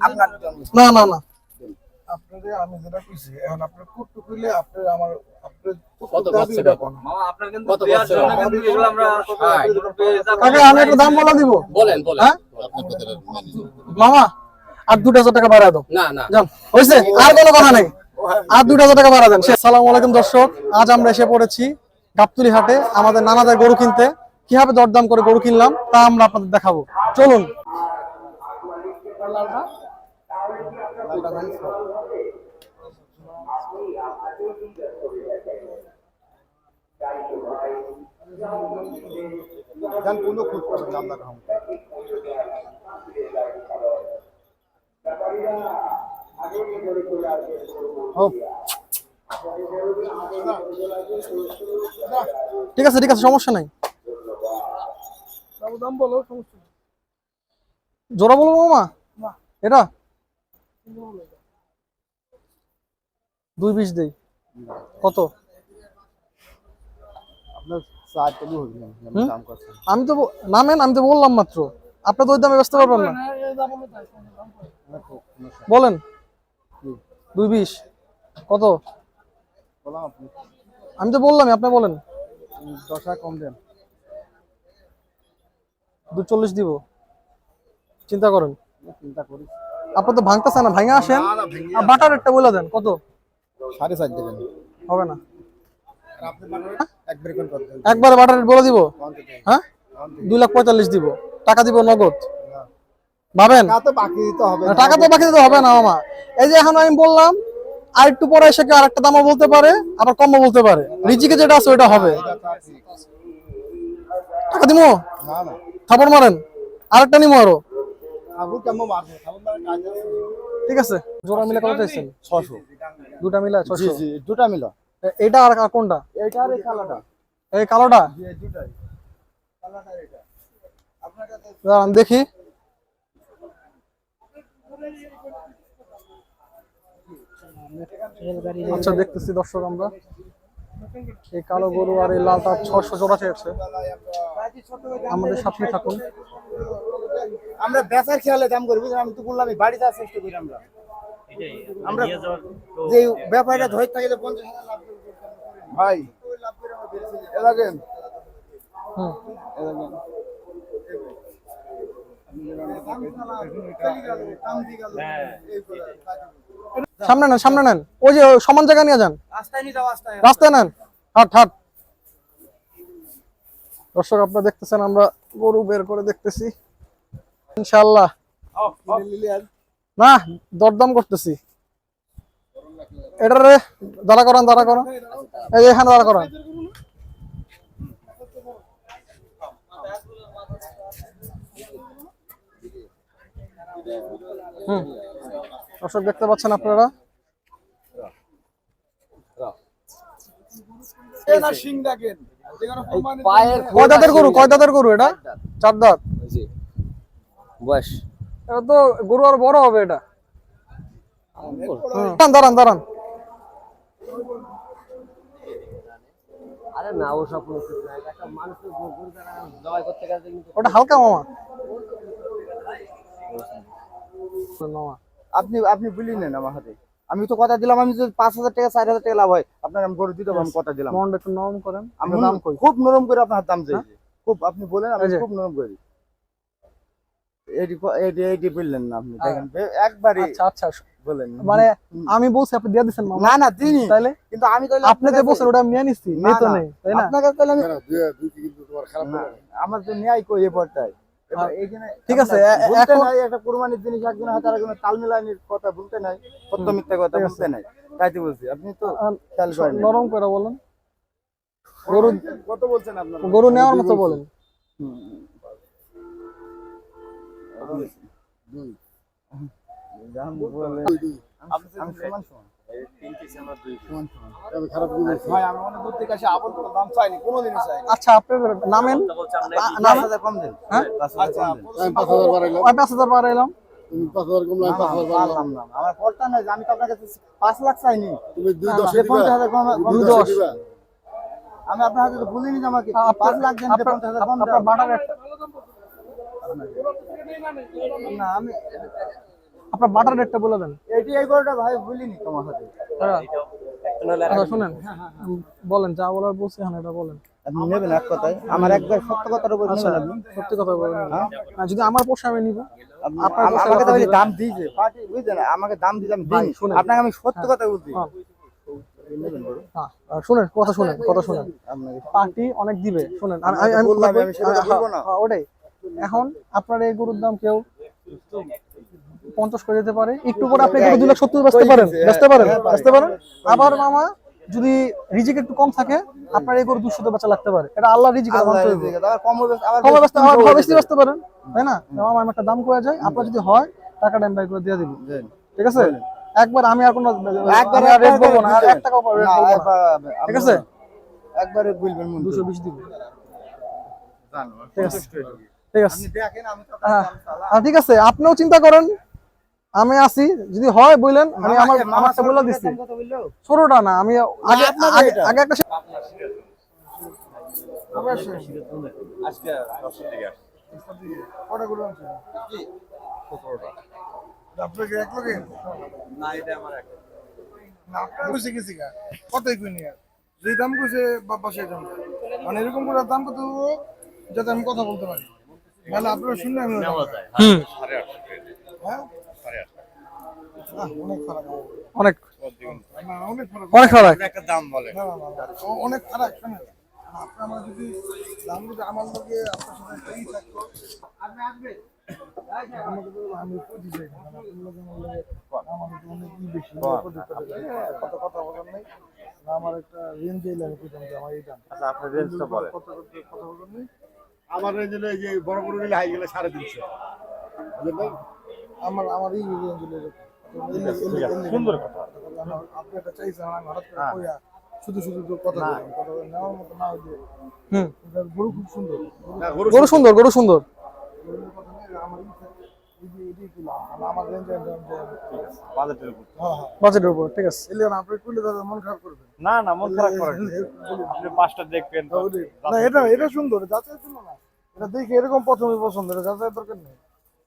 আপনার না না না আপনাদের আমি যেটা কইছি এখন আপনার কুট্টু কইলে আপনি আমার আপনি কত পাচ্ছেন মামা আপনার কিন্তু দেওয়ার জন্য কিন্তু এগুলো আমরা কাকা আমি একটা দাম বলে দিব বলেন বলেন হ্যাঁ মামা আর 2000 টাকা বাড়া দাও না না যান হইছে আর কোনো কথা নাই আর 2000 টাকা বাড়া দেন আসসালামু আলাইকুম দর্শক আজ আমরা এসে পড়েছি গাবতলী হাটে আমাদের নানাদের গরু কিনতে কিভাবে দরদাম করে গরু কিনলাম তা আমরা আপনাদের দেখাবো চলুন জান কোনো খুব নাম না খাম ঠিক আছে সমস্যা নাই দাম বলো সমস্যা জোড়া বলবো মামা এটা 220 দেই কত আপনার চার টাকা হবে না দাম কত আমি তো নামেন আমি তো বললাম মাত্র আপনি তো ওই দামে বেচতে পারবেন না বলেন 220 কত বললাম আপনি আমি তো বললাম আপনি বলেন 10 টাকা কম দেন 240 দিব চিন্তা করেন চিন্তা করি আপনি তো ভাঙতেছেন না ভাঙা আসেন আর বাটার একটা বলে দেন কত 4.5 দেবেন হবে না আপনি বানাবেন একবার কোন করবেন একবারে বাটার রেট বলে দিব হ্যাঁ 2,45,000 দিব টাকা দিব নগদ ভাবেন টাকা তো বাকি দিতে হবে টাকা তো বাকি দিতে হবে না মামা এই যে এখন আমি বললাম আর একটু পরে এসে কি আরেকটা দামও বলতে পারে আবার কমও বলতে পারে রিজিকে যেটা আছে ওটা হবে টাকা দিমু না না থাপড় মারেন আরেকটা নিমু আরো আবু কেমন মারবে খাবার মানে কাজ আছে ঠিক আছে জোড়া মিলে কত চাইছেন 600 দুটা মিলে 600 জি জি দুটা মিলা এটা আর কোনটা এইটা আর এই কালাটা এই কালোটা জি দুটাই কালাটা এটা আপনার কাছে দাঁড়ান দেখি আচ্ছা দেখতেছি দর্শক আমরা এই কালো গরু আর এই লালটা 600 জোড়া চেয়েছে আমাদের সাথে থাকুন আমরা বেচার খেয়ালে দাম করব আমি তো বললাম বাড়িতে আসতে চেষ্টা করি আমরা যে ব্যাপারটা ধরে থাকে 50,000 লাভ ভাই এলাকেন হুম সামনে নেন ওই যে সমান জায়গা নিয়ে যান রাস্তায় নেন হাট দর্শক আপনারা দেখতেছেন আমরা গরু বের করে দেখতেছি ইনশাআল্লাহ না দরদাম করতেছি এটারে দাঁড়া করান এই যে এখানে দাঁড়া করান দর্শক দেখতে পাচ্ছেন আপনারা কয় দাঁতের গরু এটা 4 দাঁত বয়স এটা তো গরু আর বড় হবে এটা দাঁড়ান আরে না ও সব একটা মানুষ জবাই করতে গেছে কিন্তু ওটা হালকা মামা আপনি আপনি বলি নেন আমার হাতে আমি তো কথা দিলাম আমি যদি 5,000 টাকা 4,000 টাকা লাভ হয় আপনার আমি গরু দিতে আমি কথা দিলাম মন একটু নরম করেন আমি দাম কই খুব নরম করে আপনার দাম চাইছি খুব আপনি বলেন আমি খুব নরম করি এডি বললেন না আপনি দেখেন একবারই আচ্ছা বলেন মানে আমি বলছি আপনি দিয়ে দিবেন মামা না না দিনি তাইলে কিন্তু আমি তাইলে আপনি যে বলছেন ওটা আমি নিয়ে নিছি নেই তো নেই তাই না আপনাকে তাইলে আমি আমার তো ন্যায় কই এই পড়তাই ঠিক আছে এখন একটা কুরবানির জিনিস একজন হাতে আরেকজন তাল মিলানির কথা বলতে নাই সত্য মিথ্যা কথা বলতে নাই তাইতে বলছি আপনি তো খেয়াল করেন নরম করে বলেন গরু কত বলছেন আপনারা গরু নেওয়ার মতো বলেন দাম বলে আপনি সমান খারাপ ভাই আমি মনে করতে কাছে আপন তো দাম চাইনি কোনোদিনই চাইনি আচ্ছা আপনার নামেন 5,000 কম দেন হ্যাঁ আচ্ছা 5,000 বাড়াইলাম 5,000 বাড়াইলাম 5,000 কম নাই 5,000 বাড়াইলাম না আমার পড়তা নাই আমি তো আপনার কাছে 5 লাখ চাইনি তুমি 210 50,000 কম 210 আমি আপনার হাতে তো বলিনি যে আমাকে 5 লাখ দেন 50,000 কম আপনার বাটার একটা না আমি আপনার বাটার রেটটা বলে দেন। এটি এই গরুটা ভাই বলিনি তোমার সাথে। আচ্ছা শুনেন, বলেন যা বলার বলছি এখন এটা বলেন। আপনি নেবেন এক কথায়, আমার একবার সত্য কথার উপর আচ্ছা নেবেন আপনি। সত্যি কথা বলেন, যদি আমার পোষা আমি নিব। আপনার পোষা আমাকে তো কথা ওই যে দিবেন। দাম দিয়েছে পার্টি, বুঝলেন, আমাকে দাম দিতে আমি ভাই, দিইনি, শুনেন। আপনাকে আমি সত্য কথা বলছি। হ্যাঁ, নেবেন গরু? শুনেন কথা শুনেন, কথা শুনেন। আপনাকে পার্টি অনেক দিবে, শুনেন আমি বললাম, আমি সেটা বলবো না। ওটাই। এখন আপনার এই গরুর দাম কেউ 50 করে দিতে পারে, একটু পরে আপনি গরু 2,70,000 বেচতে পারেন, বেচতে পারেন, বেচতে পারেন। আবার মামা যদি রিজিক একটু কম থাকে আপনার এই গরু 200 বেচা লাগতে পারে, এটা আল্লাহ রিজিক আল্লাহ মানতে হবে। রিজিকে, আবার কম হবে, আবার কম বেচতে, আবার বেশি বেশি বেচতে পারেন, তাই না? মামা আমি একটা দাম করে যাই, আপনার যদি হয় টাকাটা আমি বাই করে দিয়ে দিব, দেন। ঠিক আছে? একবার আমি আর কোনো একবার রেট বলবো না, আর 1 টাকাও রেট না, বলবো না, একবার ঠিক আছে? একবারে বলবেন মন 220 দিব, জানো, ঠিক আছে, সন্তুষ্ট হয়ে যাবে। ঠিক আছে। আপনি দেখেন, আমি তো হ্যাঁ, আপনার দাম চালা। ঠিক আছে, আপনিও চিন্তা করেন, আমি আছি, যদি হয় বললেন, আমি আমারটা বলে দিচ্ছি। কথা বললো ছোটটা না, আমি আগে আপনাদের আগে এটা। আগে একটা আজকে 10 দিকে আসছে। আপনাকে এক লোকে না এটা আমার এক না আপনার বুঝে গেছি গা কতই কিনি আর যে দাম কইছে বাবা সেই দাম মানে এরকম করে দাম কত দেবো যাতে আমি কথা বলতে পারি নাহলে আপনারা শুনলে আমি নেওয়া যায়। হুম, 850 হ্যাঁ 850 অনেক ফারাক অনেক না অনেক ফারাক অনেক খারাপ। একটা দাম বলে। না না না অনেক ফারাক শোনেন আপনি আমার যদি দাম যদি আমার লোকে আপনার সাথে একটা ই থাকতো আপনি আসবে আমাকে তো আমি বুঝি যাই না আপনার লোকে আমার তো অনেক ই বেশি কত কথা বলার নাই না আমার একটা রেঞ্জ এই লাগে কইতাম যে আমার এই দাম আচ্ছা, আপনার রেঞ্জটা বলেন। কথা বলার নেই আমার রেঞ্জ হলো এই যে বড় গরু নিলে হাই গেলে 350, বুঝলেন? আমার এই রেঞ্জ লেগে সুন্দর কথা। আপনি একটা চাইছেন আমি হঠাৎ করে কইয়া শুধু শুধু তো কথা বললাম কথা বলে নেওয়ার মতো না হইলে হুম, এটা গরু খুব সুন্দর না, গরু সুন্দর, গরু সুন্দর। গরুর কথা নেই আমার এই দিলাম আমার রেঞ্জে বাজেটের উপর। হ্যাঁ হ্যাঁ বাজেটের উপর, ঠিক আছে। এলিয়ান আপনি কইলে দাদা মন খারাপ করবেন না না, মন খারাপ করেন না। আপনি পাঁচটা দেখবেন তো। না এটা এটা সুন্দর যাচাই ছিল না এটা দেখে এরকম প্রথমে পছন্দ এটা যাচাই দরকার নেই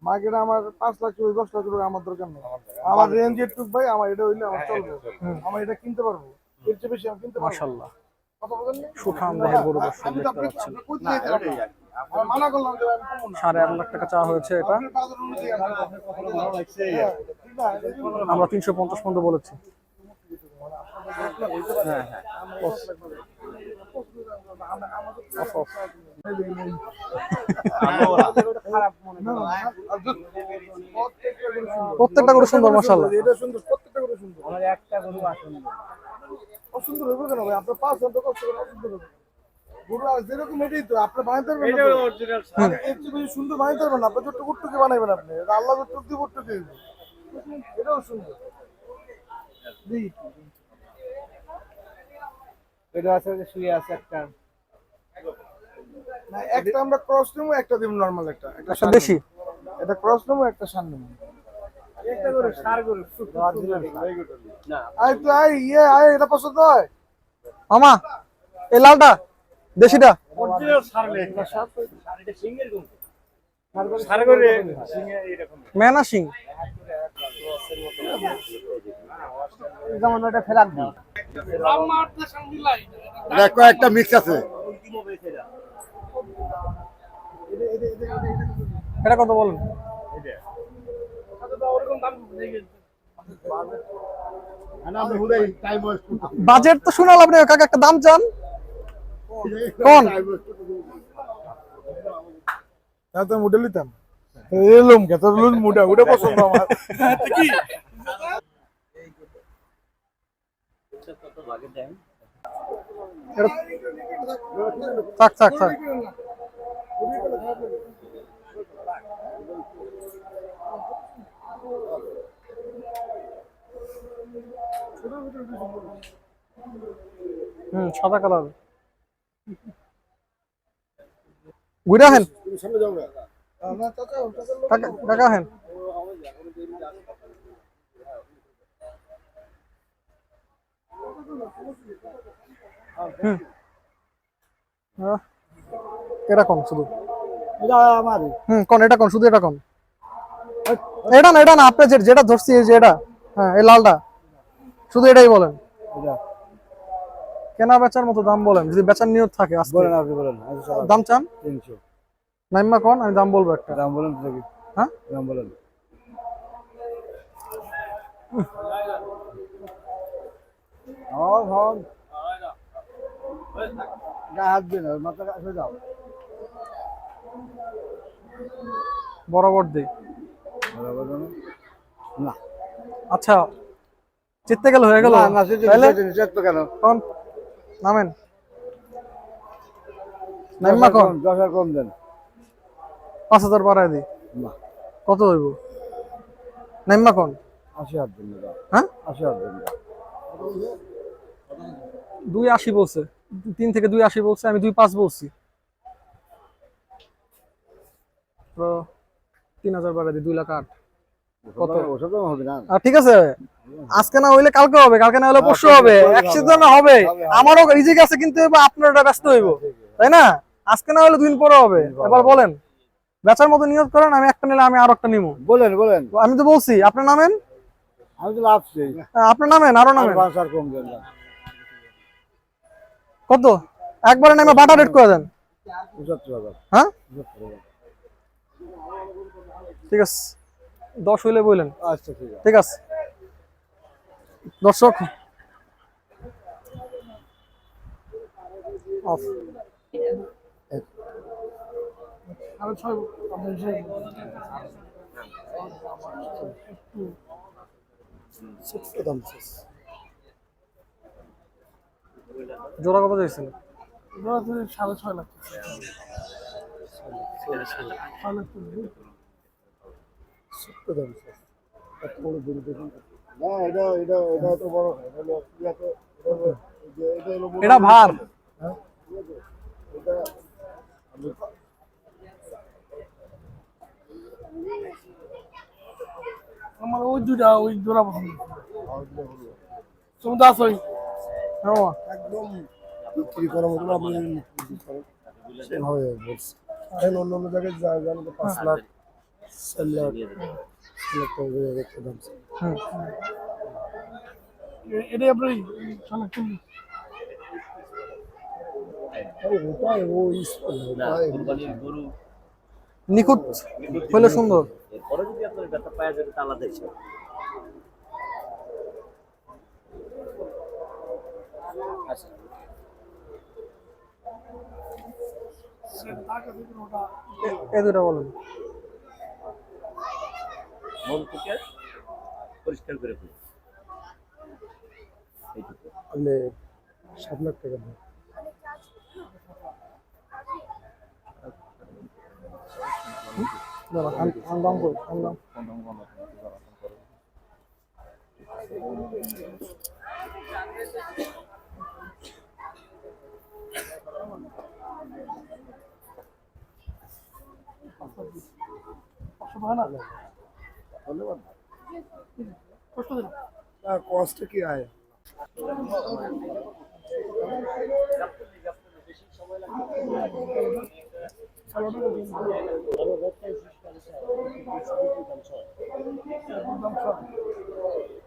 মার্কেটে আমার 5 লাখ টাকা 10 লাখ টাকা আমার দরকার নেই আমার রেঞ্জ একটু ভাই আমার এটা হইলে আমার চলবে আমার এটা কিনতে পারবো এর চেয়ে বেশি আমি কিনতে পারবো মাশাআল্লাহ, কথা বলেন না সুঠাম দেহের গরু দর্শক আমি তো দেখতে আপনি পাচ্ছেন। কই দিয়েছেন আমি মানা করলাম যে আমি কমবো না 8.5 লাখ টাকা চাওয়া হয়েছে এটা, আপনার বাজার অনুযায়ী আমার কথা ভালো লাগছে ঠিক না এটা কিন্তু আমরা 350 পর্যন্ত বলেছি। খারাপ মনে না প্রত্যেকটা গরু সুন্দর মাশাআল্লাহ। এটা সুন্দর প্রত্যেকটা গরু সুন্দর আমার একটা গরু আসলে অসুন্দর হবে কেন ভাই আপনার 5 ঘন্টা কষ্ট করে অসুন্দর হবে গরু আর যেরকম এটাই তো আপনি বানাইতে পারবেন এটা অরিজিনাল এর চেয়ে বেশি সুন্দর বানাইতে পারবেন না আপনি যতটুকু টুকটুকি বানাইবেন আপনি এটা আল্লাহ যতটুকু দিব টুকটুকি দিব এটাও সুন্দর দেখি এটা আছে যে শুয়ে আছে একটা না একটা আমরা ক্রস নেবো একটা দিব নরমাল একটা একটা দেশি, এটা ক্রস নেবো একটা সার নেবো একটা করে সার করে না আই তো আই ইয়ে আই এটা পছন্দ হয় মামা এই লালটা দেশিটা, অরিজিনাল সারলে এটা সিঙ্গেল কোন সার করে সিংহে এরকম। মেনা সিং। যেমন ওটা ফেলাক দিই দেখো একটা মিক্স আছে। এটা কত বলেন? আমরা হুদাই টাইম ওয়েস্ট বাজেট তো শুনালাম আপনি কাকা, একটা দাম চান কোন? তাহলে তো মুডে নিতাম এলুম কে তোর লুন মুডা ওটা পছন্দ আমার কি থাক থাক থাক, সাদা কালার ঘুরে হেন সামনে যাও না। না চাচা কাকা হেন। এটা কোন শুধু? এটা আমারই। কোন এটা কোন শুধু এটা কোন? এটা না আপনি যেটা ধরছি এই যে এটা, হ্যাঁ এই লালটা, শুধু এটাই বলেন। এটা কেনা বেচার মতো দাম বলেন, যদি বেচার নিয়ত থাকে আজকে। বলেন, আপনি বলেন। দাম চান 300 নাইম্মা কোন, আমি দাম বলবো একটা। দাম বলেন তো দেখি। হ্যাঁ দাম বলেন। হন হন গায়ে হাত দিন, মাথা কাছে যাও। বরাবর দিই। বরাবর না? না আচ্ছা জিততে গেল, হয়ে গেল না, না, সেটা তাহলে তো কেন? কোন নামেন। নাইম্মা কোন 10,000 কম দেন। 5,000 বাড়ায় দিই। না, কত হইব নাইম্মা কোন? 80,000 দিন। হ্যাঁ 80,000 দিন। 2.80 বলছে, 3 থেকে 2.80 বলছে, আমি 2.5 বলছি। তো 3,000 বাড়ায় দিই, 2,08,000। কত? ওষুধ হবে না। ঠিক আছে, আজকে না হইলে কালকে হবে, কালকে না হলে পরশু হবে, একসাথে না হবে। আমারও রিজিক আছে, কিন্তু এবার আপনার এটা ব্যস্ত হইব, তাই না? আজকে না হলে 2 দিন পরে হবে। এবার বলেন, বেচার মতো নিয়োগ করেন, আমি একটা নিলে আমি আর একটা নিবো। বলেন বলেন। আমি তো বলছি আপনার নামেন। আমি তো লাভছি। আপনার নামেন, আরো নামেন। 5,000 কম দেন। কত? একবারে নামে বাটা রেট করে দেন। 75,000। হ্যাঁ 75,000। ঠিক আছে, 10 হইলে বললেন। আচ্ছা ঠিক আছে। ঠিক আছে দর্শক, অফ। আমি 6 দাম শেষ। জোড়া কত চাইছেন? 6.5 লাখ। না, এটা এটা এটা তো বড় না। এটা হলো ইয়াতে, এটা হলো এটা ভার। হ্যাঁ? এটা আমার ওই দুটা, ওই জোড়া পছন্দ। তুমি দাস ওই হ্যাঁ একদম বিক্রি করার মতো আপনি বিক্রি করেন সেভাবে বলছি। এখন অন্য অন্য জায়গায় জানেন তো 5 লাখ 4 লাখ 6 লাখ টাকা করে একটা দাম। এটাই আপনি ওটাই ওই গরু নিখুঁত হইলে সুন্দর। এরপরে যদি আপনার ব্যথা পাওয়া যাবে তা আলাদা হিসাব। এই দুটা বলেন। মন থেকে পরিষ্কার করে ফেলি। এইটুকু। মানে 7 লাখ টাকা দাম। দাম কই? দাম কষ্ট কি আয়?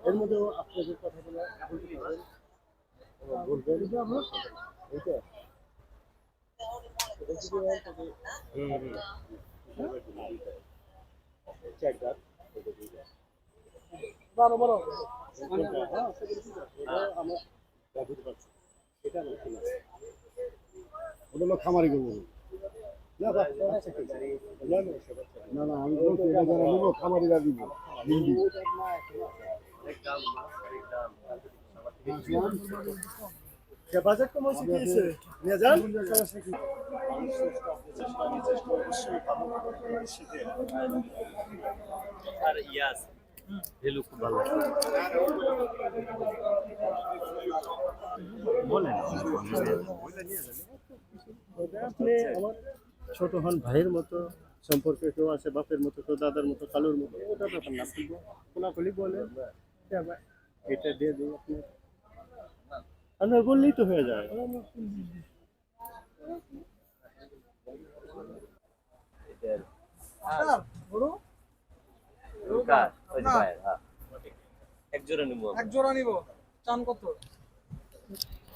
এর মধ্যে আপনাদের কথা বলে ওগুলো খামারি করবো না। না না, আমি বলছি এটা যারা নিবো খামারিরা দিব। বাজেট কম হয়েছে, কি হয়েছে নিয়ে যান। আর ইয়াস ভেলু খুব ভালো বলেন। আপনি আমার ছোট হন, ভাইয়ের মতো সম্পর্কে, কেউ আছে বাপের মতো, কেউ দাদার মতো, কালুর মতো, ওটা ব্যাপার না। খোলাখুলি বলে এটা দিয়ে দিই আপনি, আপনার বললেই তো হয়ে যায়। কার ওই যে ভাইয়ের, হ্যাঁ এক জোড়া নিবো এক জোড়া নিব, চান কত?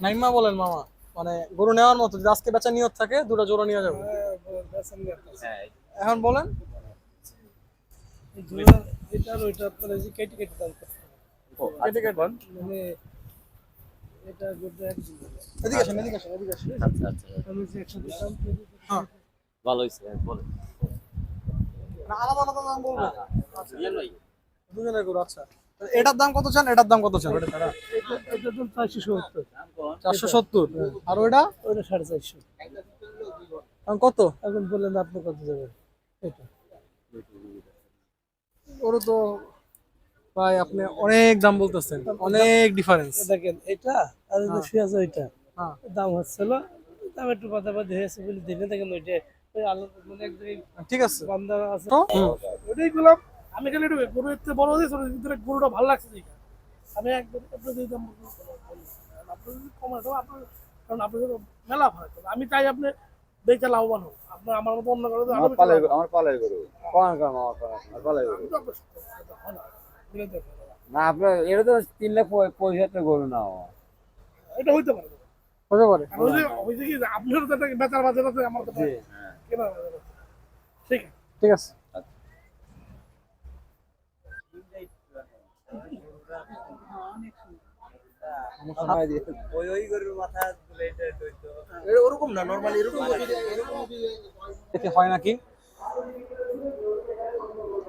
নাইমা বলেন মামা, মানে গরু নেওয়ার মতো যদি আজকে বেচা নিয়ত থাকে দুটো জোড়া নিয়ে যাবো। হ্যাঁ এখন বলেন। এটা আর ওইটা আপনার এই যে কেটে কেটে দাম করতে হবে। ও কেটে কেটে মানে এটা যদি এক এদিকে আসেন, এদিকে আসেন, এদিকে আসেন। আচ্ছা আচ্ছা আমি যে একসাথে দাম হ্যাঁ, ভালো হইছে বলেন না আলাদা আলাদা দাম বলবেন? ইয়ে ভাই দুজনের গরু, আচ্ছা। এটার দাম কত চান, এটার দাম কত চান? এটা তো 470, 470। আর ওইটা ওইটা 450। এখন কত? এখন বললেন আপনি কত যাবেন? এটা ওরও তো ভাই আপনি অনেক দাম বলতেছেন, অনেক ডিফারেন্স। দেখেন এটা আর এটা পেঁয়াজ ওইটা হ্যাঁ দাম হচ্ছিল, দাম একটু পাতাপাতি হয়েছে বলে দিনে দেখেন ওইটা ওই আলু মানে এক জায়গায় ঠিক আছে। বান্দা আছে তো ওইটাই গুলাম। আমি খালি একটু গরু এতে বড় হয়েছে ওর ভিতরে গরুটা ভালো লাগছে দেখে আমি একদম একটু দিয়ে দাম আপনি যদি কমায় দেবো আপনার, কারণ আপনাদের মেলা ভাড়া আমি চাই আপনি বেচা লাভবান হোক। আপনার আমার মতো অন্য কারো আমার পালের গরু কোন কাম আমার পালের গরু না, আপনার এটা তো 3,65,000 গরু না। এটা হইতে পারে, হতে পারে। আর ওই যে কি আপনারও তো একটা বেচার বাজার আছে, আমার তো কেনা বাজার আছে। ঠিক আছে ঠিক আছে। ওই গরুর মাথা ওরকম না, নরমালি এরকম দেখে হয় নাকি।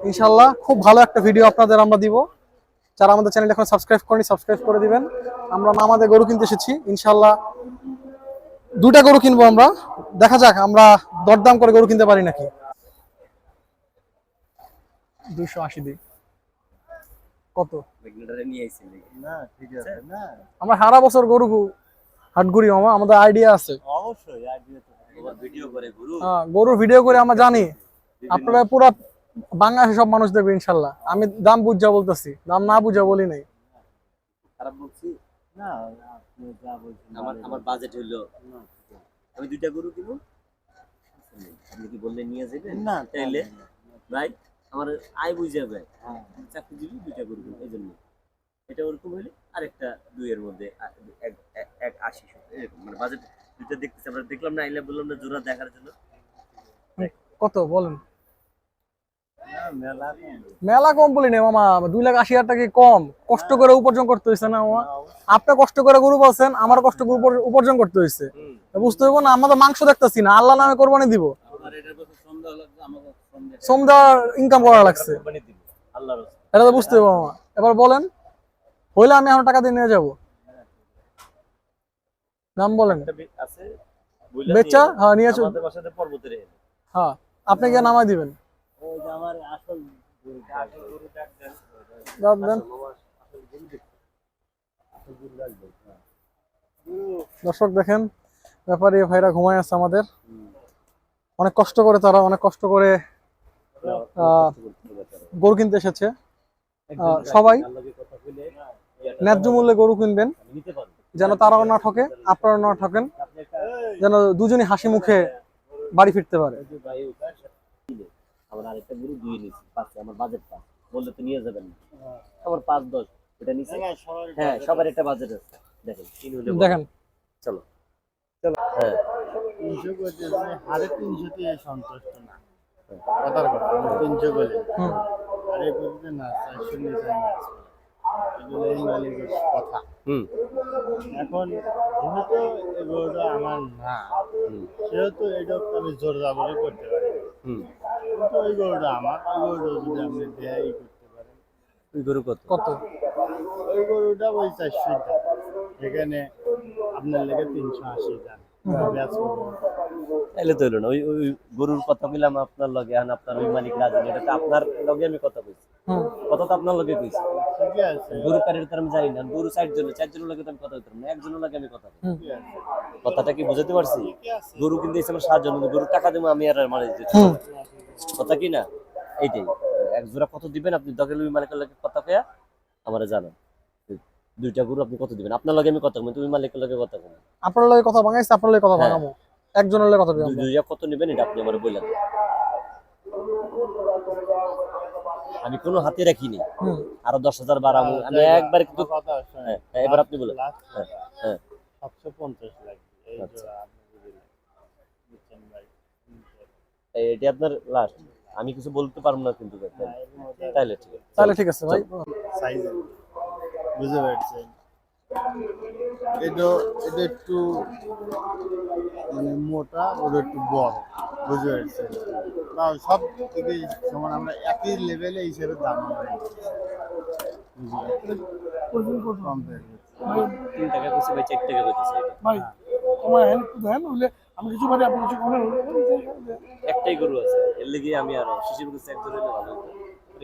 ইনশাআল্লাহ খুব ভালো একটা ভিডিও আপনাদের আমরা দিব। যারা আমাদের চ্যানেল এখন সাবস্ক্রাইব করেনি সাবস্ক্রাইব করে দিবেন। আমরা আমাদের গরু কিনতে এসেছি, ইনশাআল্লাহ দুটা গরু কিনবো আমরা। দেখা যাক আমরা দরদাম করে গরু কিনতে পারি নাকি। 280 দিই কত? ম্যাগনেটারে নিয়ে আইছি না ঠিক আছে না, আমরা সারা বছর গরু হাট ঘুরি মামা, আমাদের আইডিয়া আছে। অবশ্যই আইডিয়া তো তোমার ভিডিও করে গরু হ্যাঁ, গরুর ভিডিও করে আমরা জানি। আপনারা পুরো বাংলাদেশের সব মানুষ দেখবে ইনশাল্লাহ। আমি দাম বুঝা বলতেছি, দাম না বুঝা বলি নাই। খারাপ বলছি না, আপনি যা বলছেন আমার বাজেট হইলো আমি দুইটা গরু কিনবো, আপনি কি বললে নিয়ে যাবেন না তাইলে ভাই আমার আয় বুঝে যাবে, চাকরি দিবি দুইটা গরু কিনবো, এই জন্য এটা ওরকম হইলে আরেকটা দুইয়ের মধ্যে এক 80 এরকম মানে বাজেট দুইটা দেখতেছি আমরা, দেখলাম না আইলে বললাম না জোড়া দেখার জন্য। কত বলেন? মেলা মেলা কম বলি নাই মামা, 2,80,000 টাকা কি কম? কষ্ট করে উপার্জন করতে হয়েছে না মামা? আপনি কষ্ট করে গরু পালছেন, আমার কষ্ট করে উপার্জন করতে হয়েছে। বুঝতে হইব না, আমরা তো মাংস দেখতেছি না, আল্লাহ নামে কোরবানি দিব। আমার এটার কথা সন্দেহ লাগছে, আমাকে সন্দেহ শ্রম দেওয়ার ইনকাম করা লাগছে, কোম্পানি দিব আল্লাহর রাস্তায়। এটা তো বুঝতে হইব মামা। এবার বলেন, হইলে আমি এখন টাকা দিয়ে নিয়ে যাবো। নাম বলেন। একটা আছে বুইলা বেচা? নিয়ে হ্যাঁ নিয়ে চল। আমাদের বাসাতে পর্বতের এখানে হ্যাঁ, আপনি গিয়ে নামাই দিবেন। ওই যে আমার আসল দাম দেন। দর্শক দেখেন, ব্যাপারী ভাইরা ঘুমায় আছে আমাদের, অনেক কষ্ট করে তারা, অনেক কষ্ট করে গরু কিনতে এসেছে। সবাই ন্যায্য মূল্যে গরু কিনবেন, নিতে পারবে যেন তারাও না ঠকে আপনারাও না ঠকেন, যেন দুজনই হাসি মুখে বাড়ি ফিরতে পারে। আমার আরেকটা গরু দুই নিয়েছি পাঁচে, আমার বাজেট পাঁচ বললে তো নিয়ে যাবেন না, আমার 5-10 এটা নিয়েছি। হ্যাঁ সবার একটা বাজেট আছে, দেখেন 3 হলে বলো। দেখেন চলো হ্যাঁ 300 করতে সাড়ে 300 তে সন্তুষ্ট না, কথার কথা 300 বলে হুম। আরে বলতে না 400 নিয়ে যাই না, এগুলো এই মালিকের কথা। এখন যেহেতু এগুলোটা আমার না, সেহেতু এটা আমি জোর জাবরি করতে পারি, কিন্তু ওই গরুটা আমার, ওই গরুটা যদি আপনি দেয়াই করতে পারেন। ওই গরু কত? কত? ওই গরুটা ওই 400 টা, এখানে আপনার লেগে 380 টাকা তাইলে তো হইলো না, ওই ওই গরুর কথা বললাম আপনার লগে, এখন আপনার ওই মালিক রাজি না, এটা তো আপনার লগে আমি কথা বলছি, কথা তো আপনার লগে কইছি। ঠিকই আছে, গরু কারের তো আমি জানি না, গরু 4 জনের লগে তো আমি কথা বলতাম না, একজনের লগে আমি কথা বলতাম। ঠিকই আছে, কথাটা কি বুঝাতে পারছি? ঠিকই আছে। গরু কিনতে এসে আমার 7 জন, গরু টাকা দেবো আমি আর মানে কথা কি না, এইটাই। এক জোড়া কত দিবেন আপনি? দরকার ওই মালিকের লগে কথা কয়া আমারে জানান, দুইটা গরু আপনি কত দিবেন? আপনার লগে আমি কথা বলবো, তুমি মালিকের লগে কথা বলবো, আপনার লগে কথা ভাঙাইছে, আপনার লগে কথা হ্যাঁ। ভাঙাবো, একজনের লগে কথা বলবো। দুইটা কত নেবেন এটা আপনি আমারে বললেন। আমি কোনো হাতে রাখিনি, হুম। আরো 10,000 বাড়াবো আমি একবার কিন্তু। হ্যাঁ, এবার আপনি বলেন। হ্যাঁ হ্যাঁ 750 লাগবে এই আচ্ছা। জোড়া আপনি বুঝলেন বুঝছেন ভাই এটা আপনার লাস্ট, আমি কিছু বলতে পারবো না কিন্তু ভাই। তাইলে ঠিক আছে, তাহলে ঠিক আছে ভাই। সাইজ বুঝতে পারছেন। এটা এটা একটু মানে মোটা, ওটা একটু বড়, বুঝতে পারছেন। না সব থেকে সমান, আমরা একই লেভেলে হিসেবে দাম আমরা নিচ্ছি। ওজন কত? কম পেয়ে 3 টাকা কইছে ভাই, 4 টাকা কইতেছে এটা। ভাই কমায় হেন একটু দেন, হইলে আমি কিছু পারি, আপনি কিছু কমেন। একটাই গরু আছে, এর লেগে আমি আরো শিশির করতে একজন হলে ভালো হতো।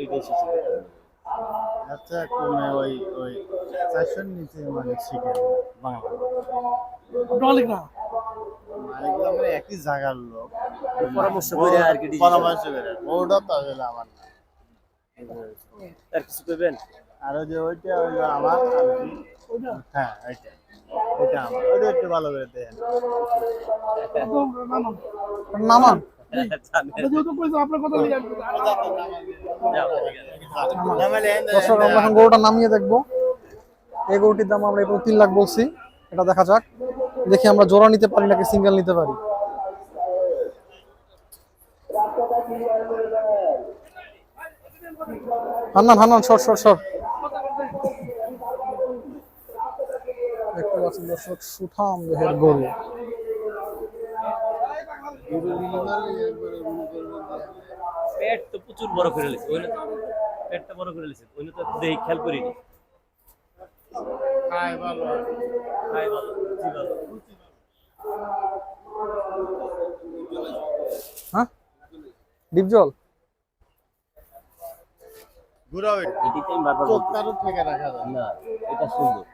এইটাই শিশির করতে। আচ্ছা কমে ওই 400 নিচে মানে শিখে বাংলা মালিক না মালিক আমরা একই জায়গার লোক, পরামর্শ করে আর কি পরামর্শ করে ওটা তো আসলে আমার না। আর কিছু কইবেন? আর ওই যে ওইটা হইলো আমার আর কি। হ্যাঁ ওইটা আমার, ওইটা একটু ভালো করে দেখেন। নামান। যেহেতু কইছে আপনার কথা লিখে দর্শক আমরা এখন গরুটা নামিয়ে দেখবো। এই গরুটির দাম আমরা এবার 3 লাখ বলছি, এটা দেখা যাক, দেখি আমরা জোড়া নিতে পারি নাকি সিঙ্গেল নিতে পারি। হান্নান হান্নান সর সর সর। দেখতে পাচ্ছেন দর্শক, সুঠাম দেহের গরু। পেট তো প্রচুর বড় করে লেছে, ওই না তো? পেটটা বড় করে লেছে, ওই না তো দেখি খেয়াল করিনি। খায় ভালো খাই ভালো, রুচি ভালো। হ্যাঁ ডিপ জল। ঘুরাও এটিতে আমি বারবার চোখ বলতেছি। কারোর থেকে রাখা যায় না। না, এটা সুন্দর।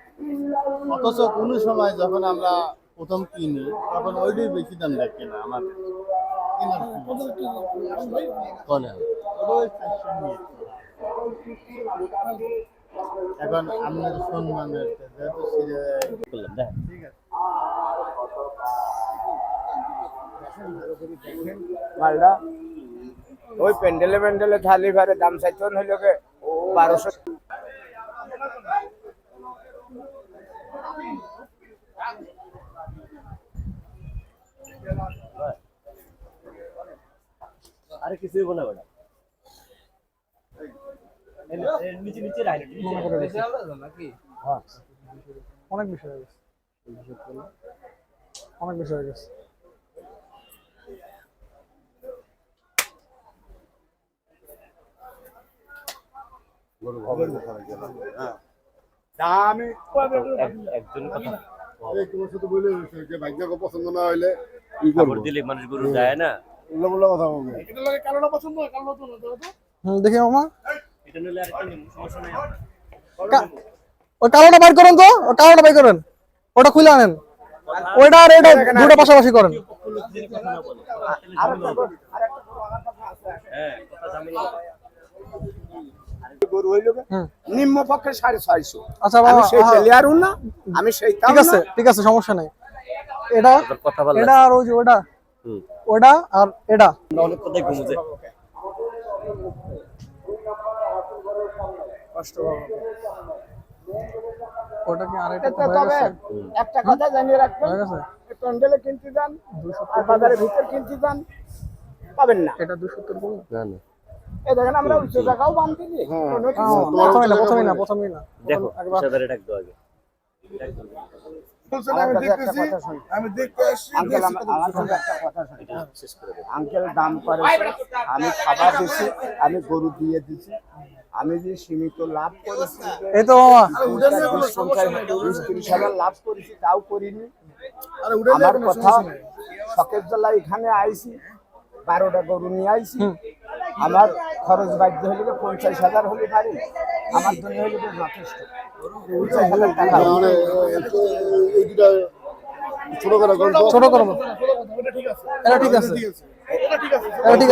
অথচ কোনো সময় যখন আমরা প্রথম কিনি তখন ওইটাই বেশি দাম দেখে না আমাদের কেনার সময়। কোন হয়? ওই 400 নিয়ে। এখন আপনার সম্মানের যেহেতু বললাম দেখ। ঠিক আছে মালটা ওই প্যান্ডেলে থালি ভারে দাম চাইতেন হইল 1200। আরে কিছু হইব না বেটা। নিচে নিচে রাখলে মনে করে দিছি। হ্যাঁ অনেক বেশি হয়ে গেছে, অনেক বেশি হয়ে গেছে। দামি একজন কথা তোমার সাথে বলে যে ভাগ্যকে পছন্দ না হইলে খবর দিলে মানুষ গরু যায় না। উল্লামুল্লা কথা বলবে। এটা লাগে কালোটা পছন্দ হয়, কালো তো না তো। দেখি মামা, এটা নিলে আরেকটা নিন, সমস্যা নাই আমার। ওই কালোটা বাইর করেন তো, ওই কালোটা বাইর করেন, ওটা খুলে আনেন। ওইটা আর এটা দুটো পাশাপাশি করেন। কথা না বলে। হ্যাঁ, কথা ঝামেলা হবে। গরু হইল হুম। নিম্ন পক্ষে 650। আচ্ছা আমি বাবা, সেই প্লেয়ারও না, আমি সেই ঠিক আছে ঠিক আছে, সমস্যা নাই। এটা তোর কথা ভালো এটা আর ওই যে ওটা, হুম। ওটা আর এটা। আমরা অনেক কথাই ঘুমুছে। কষ্ট হবে। ওটা কি আর এটা এটা তবে একটা কথা জানিয়ে রাখবেন, হয়ে গেছে? প্যান্ডেলে কিনতে যান আর বাজারের ভিতর কিনতে যান পাবেন না। এটা 270 বলুন। না না, এই দেখেন আমরা উচ্চ জায়গাও বান্ধি নি, কোনো কিছু না। প্রথমেই না। দেখো একবার সাদারে ডাক দাও আগে। ডাক দাও। আমি দেখতেছি, আমি দেখতে আসছি। আঙ্কেল আমার সঙ্গে একটা কথা শুনুন। এটা শেষ করে দেব। আঙ্কেল দাম করে, আমি খাবার দিছি, আমি গরু দিয়ে দিছি, আমি যে সীমিত লাভ করেছি, এই তো মামা, 20-30 লাভ করেছি তাও করিনি। আরে উঠে আমার কথা শখের জ্বালা এখানে আইছি, 12টা গরু নিয়ে আইছি, আমার খরচ বাধ্য হলে 50,000 হলে পারি, আমার জন্য হলে যথেষ্ট। 50,000 টাকা ছোট করো। এটা ঠিক আছে, এটা ঠিক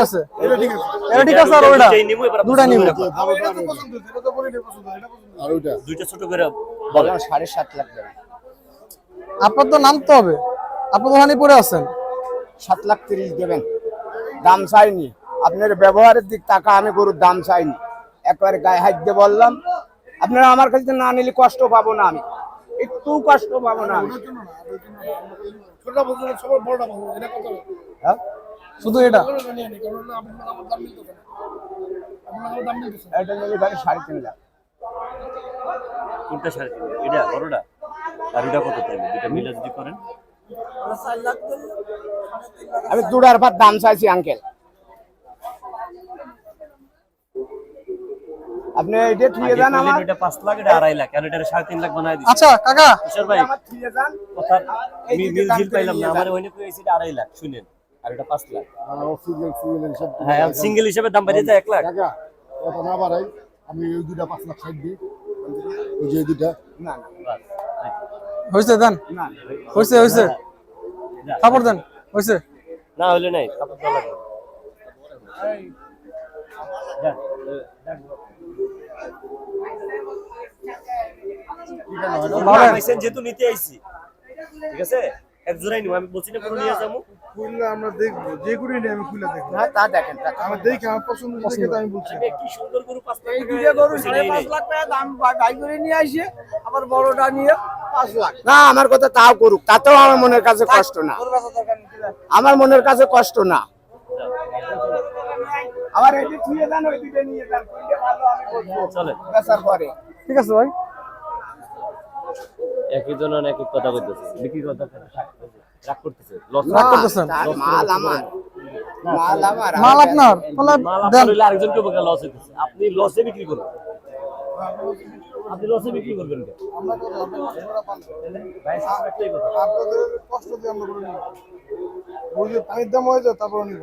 আছে, এটা ঠিক আছে। আর ওইটা দুইটাই নিমু, এবার দুটা নিব। আর ওইটা দুইটা ছোট করে বলেন। 7.5 লাখ টাকা, আপনার তো নামতে হবে, আপনি তো ওখানে পড়ে আছেন। 7,30,000 দেবেন, দাম চাইনি। আপনার ব্যবহারের দিক টাকা, আমি গরুর দাম চাইনি, একবারে গায়ে হাত দিয়ে বললাম, আপনারা আমার কাছে না নিলে কষ্ট পাবো না, আমি একটু কষ্ট পাবো না আমি। ছোটটা বলতে না, সবার বড়টা বলবো, এটা কথা বলো। হ্যাঁ? শুধু এটা বড়টা নিয়ে নি, কারণ আপনার আমার দাম মিলতেছে না। আপনার আমার দাম মিলতেছে না। এটা নিলে ভাই 3.5 লাখ। কোনটা 3.5? এটা বড়টা আর এটা কত টাইম? দুটা মিলে যদি করেন আমি দুটার ভাত দাম চাইছি আঙ্কেল। আপনি এটা থুয়ে যান আমার, এটা 5 লাখ, এটা 2.5 লাখ, আর এটা 3.5 লাখ বানায় দিছি। আচ্ছা কাকা কিশোর ভাই আমার থুয়ে যান। কথা এই মিল দুইটা দাম জিল করে পাইলাম না, নিয়ে আমার যান। ওইনে কইছি এটা 2.5 লাখ, শুনেন, আর এটা 5 লাখ। সিঙ্গেল সব হ্যাঁ, সিঙ্গেল হিসেবে দাম বেড়ে যায় 1 লাখ। টাকা কথা না বাড়াই, আমি ওই দুইটা 5 লাখ ষাট দিই, ওই যে দুইটা না না বাস, হয়েছে দেন, না, হয়েছে হয়েছে, কাপড় দেন, হয়েছে। না হলে নাই, কাপড় দেওয়া লাগবে। যান, যান। বাড়ান। পাইছেন যেহেতু নিতে আইছি, ঠিক আছে, এক জোড়াই নিব, আমি বলছি না কোনো নিয়ে যাবো। খুললে আমরা দেখবো, যে করে নিয়ে আমি খুলে দেখবো। না তা দেখেন তা আমার দেখে আমার পছন্দ দেখে তো আমি বলছি। আমি কি সুন্দর গরু 5 লাখ এই টাকা দুইটা গরু পয়সা নেই নাই। 5.5 লাখ টাকা দাম বাই করে নিয়ে আসে, আবার বড়টা নিয়ে 5 লাখ। না আমার কথা তাও করুক, তাতেও আমার মনের কাছে কষ্ট না, আমার মনের কাছে কষ্ট না। আবার এই যে থুয়ে যান, ওই দুইটা নিয়ে যান, কোনটা ভালো আমি বলবো চলে বেচার পরে। ঠিক আছে ভাই, একই জন একই কথা কইতেছে, বিক্রি কথা রাগ করতেছে, লস রাগ করতেছেন? তার মাল আমার, মাল আমার। মাল আপনার তাহলে মাল দেন। আপনার হইলে আরেকজনকে বলে লস হইতেছে, আপনি লসে বিক্রি করুন, আপনি লসে বিক্রি করবেন কেন? আমরা তো আমরা পারবো। ভাই একটাই কথা। আপনাদের কষ্ট দিয়ে আমরা করে নিব। ওই যে পানির দাম হয়ে যায়, তারপরে নিব।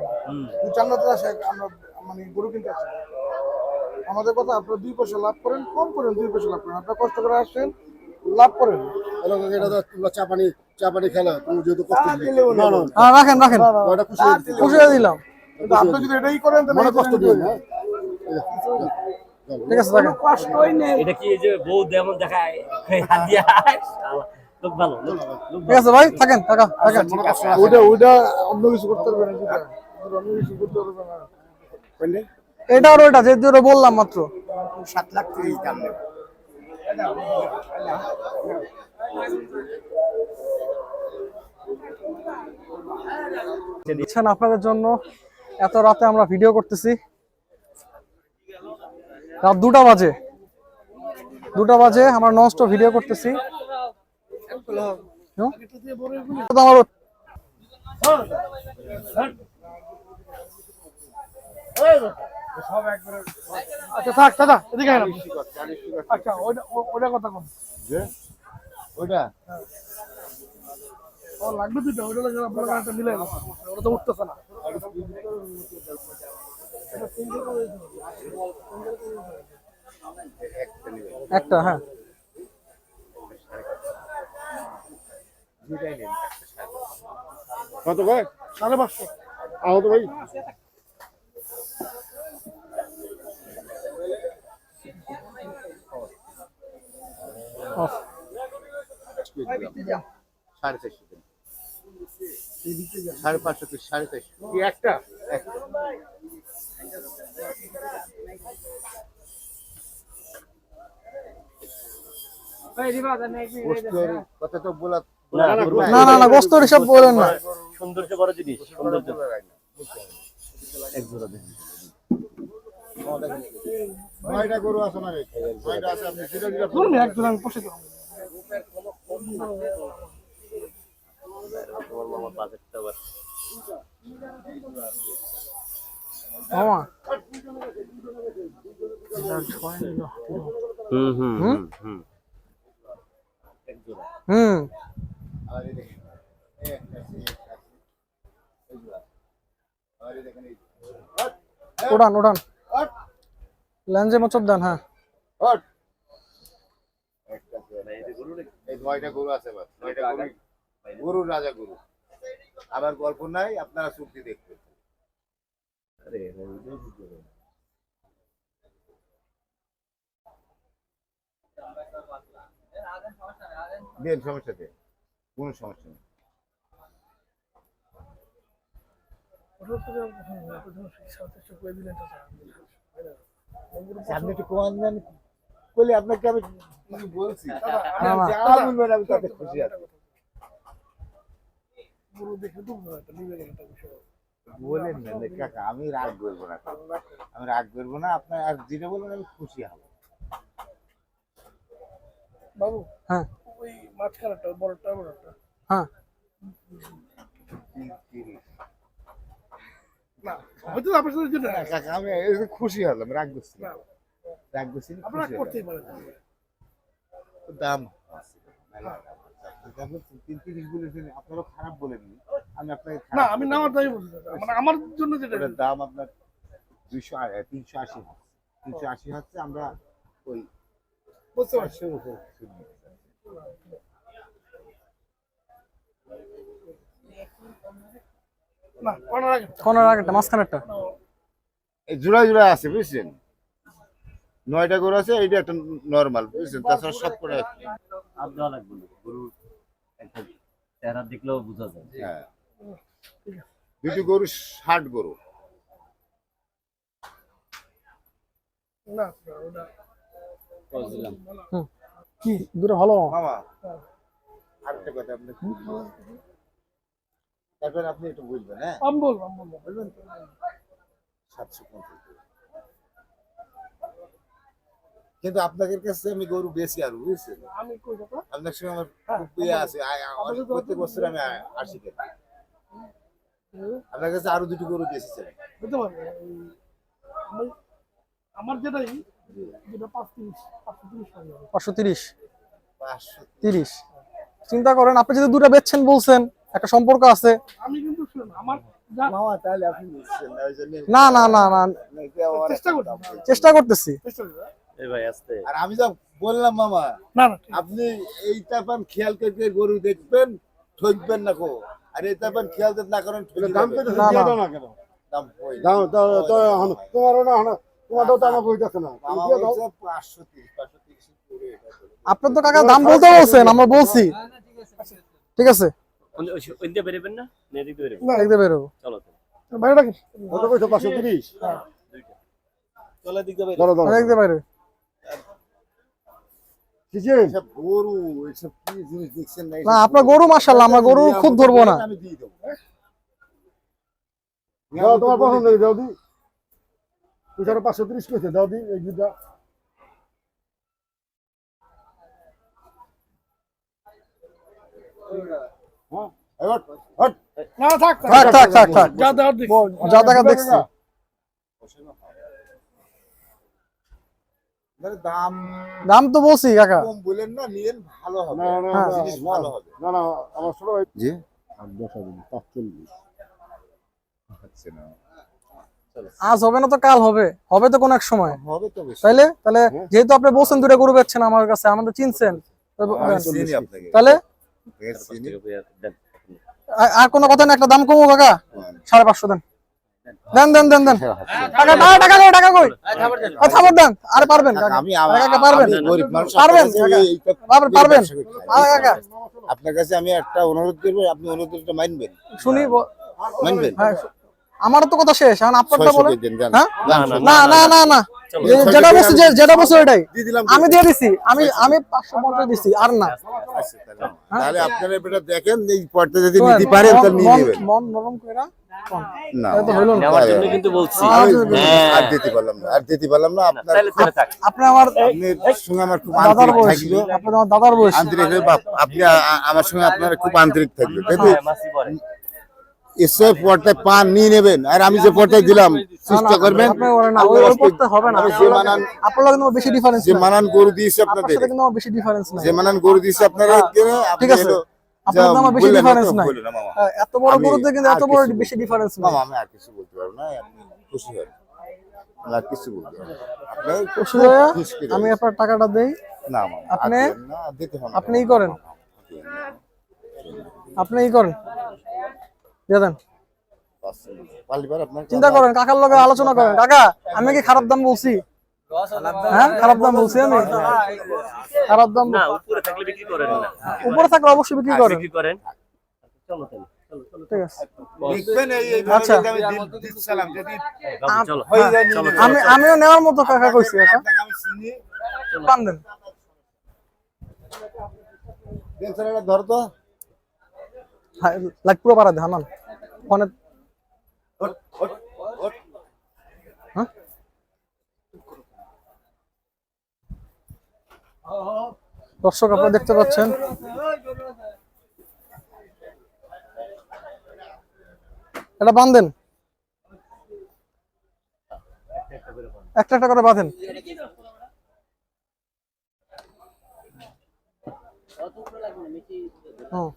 জান্নাতের আশায় আমরা মানে গরু কিনতে আসি। আমাদের কথা, আপনারা 2 পয়সা লাভ করেন, কম করেন, 2 পয়সা লাভ করেন। আপনারা কষ্ট করে আসেন, লাভ করেন। হ্যালো কাকা, এটা তো তোমরা চা পানি খেলা, তুমি যেহেতু কষ্ট দিলে দিলেও না না হ্যাঁ রাখেন রাখেন, ওটা খুশি হয়ে দিতে। খুশি হয়ে দিলাম। কিন্তু আপনি যদি এটাই করেন, তাহলে মনে এই কষ্ট জিনিস দিও হয়ে না। যায়। ঠিক আছে রাখেন। কষ্টই নেই। এটা কি এই যে বউ যেমন দেখায় হাত দিয়ে শালা, লোক ভালো, লোক ঠিক আছে ভাই, থাকেন কাকা থাকেন। ওইটা অন্য কিছু করতে পারবে না, যেটা অন্য কিছু করতে পারবে না। কোনটা? এটা আর ওইটা যে দুটো বললাম মাত্র। 7,30,000 দাম নেবে। দিচ্ছেন আপনাদের জন্য, এত রাতে আমরা ভিডিও করতেছি, রাত 2টা বাজে, 2টা বাজে আমরা ননস্টপ ভিডিও করতেছি। হুম? তো আমার আচ্ছা থাক দাদা, এদিকে আয় না। আচ্ছা ওইটা কথা কম। ওইটা ও লাগবে দুটো, ওইটা লাগে আপনার একটা মিলাই দাও। ওটা তো উঠতেছে না। একটা, হ্যাঁ কত ভাই? 550। আহো তো ভাই। অফ। 450 550 450 কি একটা? কত তো বলা না, না না না, গোস্ত সব বলেন না। সৌন্দর্য বড় জিনিস, সৌন্দর্য এক জোড়া দেখুন। 9টা গরু আছে না রে? 9টা আছে, আপনি যেটা যেটা ধরুন একজন আমি বসে দেবো। তোমার মামা বাজেটটা আবার মামা হুম হুম হুম হুম এক জোড়া হুম আরে দেখেন একটা এই জোড়া আরে দেখেন এই উড়ান উড়ান, লেন্সে মোচর দেন। হ্যাঁ হট একটা জোড়া এই 9টা গরু আছে বাস 9টা গরু, গরুর রাজা গরু। আবার গল্প নাই, আপনারা চুক্তি দেখবেন। আরে দেন, সমস্যা নেই, কোনো সমস্যা নেই। ওটা তো সাথে চোখ দিলেন তো আপনি একটু কমান দেন বলি আপনাকে আমি কিছু বলছি না, না। যা বলবেন আমি তাতে খুশি আছি গরু দেখে তো নিবে একটা বিষয় বলেন না কাকা আমি রাগ করবো না আমি রাগ করবো না আপনার আর যেটা বলবেন আমি খুশি হব বাবু হ্যাঁ ওই মাঝখানেরটা বড়টা বড়টা হ্যাঁ না হয়তো আপনার সাথে জন্য না, কাকা আমি এই যে খুশি হলাম রাগ করছি না। রাগ করছি না, আপনারা খুশি করতেই হলাম। পারেন দাম আছে, মেলা দাম আছে। আপনি 30 বলেছেন আপনারও খারাপ বলেননি আমি আপনাকে না খারাপ আমি বলিনি। নামার দাবি বলতে চাই মানে আমার জন্য যেটা ওটার দাম আপনার 380 380 হচ্ছে আমরা ওই বুঝতে পারছি 500 উপর শুনি। না করার আগে কোনের আগেরটা মাঝখানেরটা এই জোড়া জোড়া আছে বুঝছেন 9টা গরু আছে এইটা একটা নরমাল বুঝছেন তাছাড়া সব করে এক। আর দেওয়া লাগবে না গরু একটা চেহারা দেখলেও বোঝা যায় হ্যাঁ দুটি গরু 60 গরু না ওটা কি দূরে ভালো মামা আরেকটা কথা আপনি তারপর আপনি একটু বুঝবেন হ্যাঁ আমি বলবো বলবেন তো 750 কিন্তু আপনাদের কাছে আমি গরু বেশি আর বুঝছেন আমি কই কথা আপনার সঙ্গে আমার খুব ইয়ে আছে প্রত্যেক বছর আমি আসি কেন আপনার কাছে আরো দুটি গরু বেশি চাই বুঝতে পারবে আমার যেটাই যেটা 530 530 500 30 চিন্তা করেন আপনি যদি দুটো বেচছেন বলছেন একটা সম্পর্ক আছে আমি কিন্তু শুনুন আমার যা মামা তাহলে আপনি বুঝছেন না ওই জন্য না না না না এটা আমার চেষ্টা করছি চেষ্টা করতেছি চেষ্টা করছি এই ভাই আসতে আর আমি যা বললাম মামা না না ঠিক আপনি এইটা পান খেয়াল করে গরু দেখবেন ঠকবেন না কো আর এইটা পান খেয়াল না করেন দাম তো না, না। না কেন দাম কই দাও তোমারও না তোমারটাও তো আমার বইতেছে না মামা দিয়ে দাও। বলছে 530 করে এটা বলে। আপনার তো কাকা দাম বলতে বলছেন আমরা বলছি ঠিক আছে ওইদিকে বেরোবেন না না এদিকে বেরোবেন না দেখতে বেরোবো চলো তো বাইরেটা কি কত কইছো 530 চলো দিকে বেরো ধরো ধরো দেখতে বাইরে কিছেন এসব গরু এসব কি জিনিস দেখছেন না না আপনার গরু মাশাআল্লাহ আমরা গরু খুব ধরবো না আমি দিয়ে দেবো দাও তোমার পছন্দ হয়ে দাও দি তুই 530 কইছে দাও দি এই দুটা হ্যাঁ এবার হট না থাক থাক থাক থাক থাক যা দাও দেখ যা টাকা দেখছি দাম দাম তো বলছি কাকা কম বলেন না নিয়েন ভালো হবে না না হ্যাঁ, জিনিস ভালো হবে না না আমার ছোট ভাই জি 45 হচ্ছে না আজ হবে না তো কাল হবে হবে তো কোন এক সময় হবে তো বেশি তাইলে তাহলে যেহেতু আপনি বলছেন দুটো গরু বেচছেন আমার কাছে আমাদের চিনছেন আমি চিনি আপনাকে তাহলে চিনি দেন আর কোনো কথা না একটা দাম কমো কাকা 550 দেন দেন দেন দেন দেন টাকা টাকা কই টাকা কই খাবার দেন আরে পারবেন কাকা আমি কাকা পারবেন আমি গরিব মানুষ পারবেন, আপনার কাছে এইটা পারবেন পারবেন আরে কাকা আপনার কাছে আমি একটা অনুরোধ করবো আপনি অনুরোধটা মানবেন শুনি মানবেন হ্যাঁ আমারও তো কথা শেষ এখন আপনারটা 600 বলেন করে দেন জান হ্যাঁ না না না না না না যেটা বলছি যেটা বলছি ওইটাই দিয়ে দিলাম আমি দিয়ে দিছি আমি 550 দিছি আর না আচ্ছা, তাহলে আপনারা এটা দেখেন এই পড়তে যদি নিতে পারেন তাহলে নিয়ে মন- নেবেন মন নরম কইরা না এটা তো হইলো না নেওয়ার জন্য কিন্তু বলছি হ্যাঁ। আর দিতে পারলাম না আর দিতে পারলাম না আপনার তাহলে তাহলে থাক আপনি আমার আপনার সঙ্গে আমার খুব দাদার আন্তরিক বয়স থাকলো আপনি আমার দাদার বয়স আন্তরিক হয়ে আপনি আমার সঙ্গে আপনার খুব আন্তরিক থাকলো কিন্তু হ্যাঁ, মাসি পরে এসব পর্দায় পান নিয়ে নেবেন আর আমি যে পর্দায় দিলাম চেষ্টা করবেন আপনি ওরে না ওই পড়তে হবে না আমি যে মানান আপনার কিন্তু বেশি ডিফারেন্স যে নাই মানান গরু দিয়েছে আপনার আপনাদের সাথে কিন্তু আমার বেশি ডিফারেন্স নাই যে মানান গরু দিয়েছে আপনারা ঠিক আছে। আপনার তো আমার বেশি ডিফারেন্স নাই মামা এত বড় আমি গরুতে কিন্তু আর এত বড় কিছু বেশি ডিফারেন্স নাই মামা আমি আর কিছু বলতে পারবো না আপনি খুশি হন আমি আর কিছু বলতে পারবো না। আপনার খুশি হয়ে খুশি করে আমি আপনার টাকাটা দেই না মামা আপনি- আর দেন না, আর দিতে হবে না। আপনি ই করেন। আপনি ই করেন দিয়ে দেন পালিবার আপনার চিন্তা করেন কাকার লগে আলোচনা করেন কাকা আমি কি খারাপ দাম বলছি হ্যাঁ খারাপ দাম বলছি আমি খারাপ দাম না উপরে থাকলে বিক্রি করেন না উপরে থাকলে অবশ্যই বিক্রি আর করেন বিক্রি করেন চলো তাহলে চলো ঠিক আছে দেখবেন এই আচ্ছা। আমি দিচ্ছিলাম যদি বাবু চলো হয়ে যায় চলো আমিও নেওয়ার মতো কাকা কইছি এটা আপনাকে আমি চিনি পান দেন দেন স্যার এটা ধর তো লাইক পুরো পারা দে হানান ফোনে ওঠ, ওঠ, ওঠ। হ্যাঁ দর্শক আপনারা দেখতে পাচ্ছেন এটা বাঁধেন একটা একটা করে বাঁধেন হুম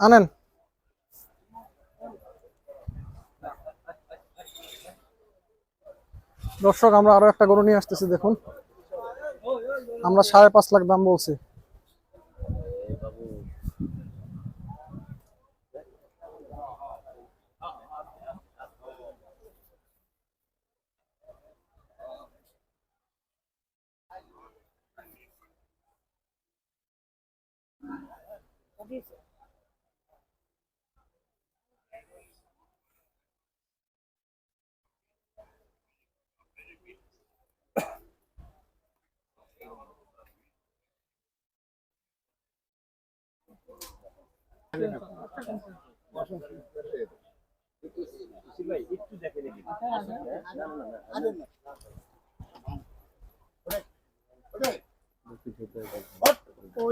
আনেন দর্শক আমরা আরো একটা গরু নিয়ে আসতেছি দেখুন আমরা 5.5 লাখ দাম বলছি